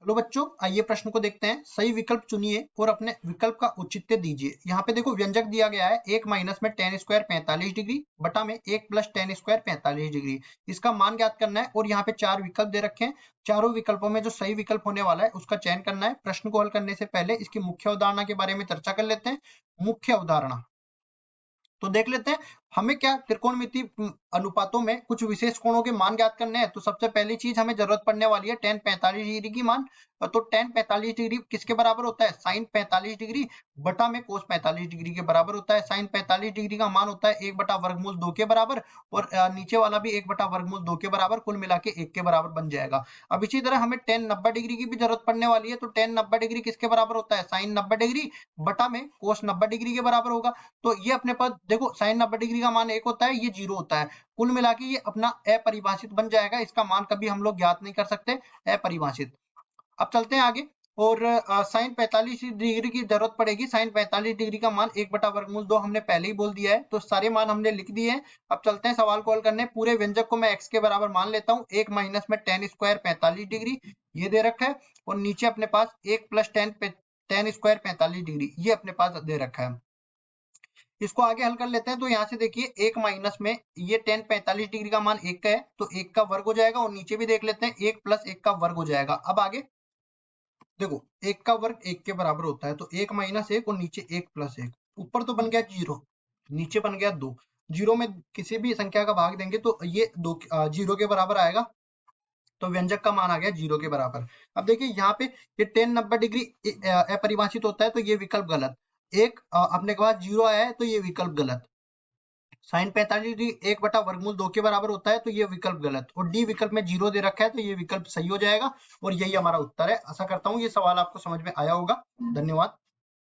चलो बच्चों, आइए प्रश्न को देखते हैं। सही विकल्प चुनिए और अपने विकल्प का औचित्य दीजिए। यहाँ पे देखो व्यंजक दिया गया है 1 माइनस में tan स्क्वायर 45 डिग्री बटा में 1 प्लस tan स्क्वायर 45 डिग्री। इसका मान ज्ञात करना है और यहाँ पे 4 विकल्प दे रखे हैं। चारों विकल्पों में जो सही विकल्प होने वाला है उसका चयन करना है। प्रश्न को हल करने से पहले इसकी मुख्य अवधारणा के बारे में चर्चा कर लेते हैं। मुख्य अवधारणा तो देख लेते हैं। हमें क्या त्रिकोणमिति अनुपातों में कुछ विशेष कोणों के मान ज्ञात करने हैं। तो सबसे पहली चीज हमें जरूरत पड़ने वाली है tan 45 डिग्री की मान। तो tan 45 डिग्री किसके बराबर होता है? sin 45 डिग्री बटा में cos 45 डिग्री के बराबर होता है। sin 45 डिग्री का मान होता है 1 बटा वर्गमूल 2 के बराबर और नीचे वाला भी 1 बटा वर्गमूल 2 के बराबर, कुल मिला के 1 के बराबर बन जाएगा। अब इसी तरह हमें tan 90 डिग्री की भी जरूरत पड़ने वाली है। तो tan 90 डिग्री किसके बराबर होता है? sin 90 डिग्री बटा में cos 90 डिग्री के बराबर होगा। तो ये अपने पास देखो sin 90 डिग्री का मान 1 होता है, ये 0 होता है। कुल मिला के ये अपना अपरिभाषित बन जाएगा। इसका मान कभी हम लोग ज्ञात नहीं कर सकते, अपरिभाषित। अब चलते हैं आगे और sin 45 डिग्री की जरूरत पड़ेगी। sin 45 डिग्री का मान 1 बटा वर्गमूल 2 हमने पहले ही बोल दिया है, तो सारे मान हमने लिख दिए हैं। अब चलते हैं सवाल को हल करने। पूरे व्यंजक को मैं x के बराबर मान लेता हूँ। 1 माइनस में tan स्क्वायर 45 डिग्री ये दे रखा है और नीचे अपने पास 1 प्लस tan स्क्वायर 45 डिग्री ये अपने पास दे रखा है। इसको आगे हल कर लेते हैं। तो यहाँ से देखिए 1 माइनस में ये tan 45 डिग्री का मान 1 का है, तो 1 का वर्ग हो जाएगा और नीचे भी देख लेते हैं 1 प्लस 1 का वर्ग हो जाएगा। अब आगे देखो 1 का वर्ग 1 के बराबर होता है, तो 1 माइनस 1 और नीचे 1 प्लस 1। ऊपर तो बन गया 0, नीचे बन गया 2। 0 में किसी भी संख्या का भाग देंगे तो ये 0 के बराबर आएगा, तो व्यंजक का मान आ गया 0 के बराबर। अब देखिए यहाँ पे ये tan 90 डिग्री अपरिभाषित होता है, तो ये विकल्प गलत। एक अपने के पास 0 आया है, तो ये विकल्प गलत। sin 45 डिग्री 1 बटा वर्गमूल 2 के बराबर होता है, तो ये विकल्प गलत। और डी विकल्प में 0 दे रखा है, तो ये विकल्प सही हो जाएगा और यही हमारा उत्तर है। आशा करता हूँ ये सवाल आपको समझ में आया होगा। धन्यवाद।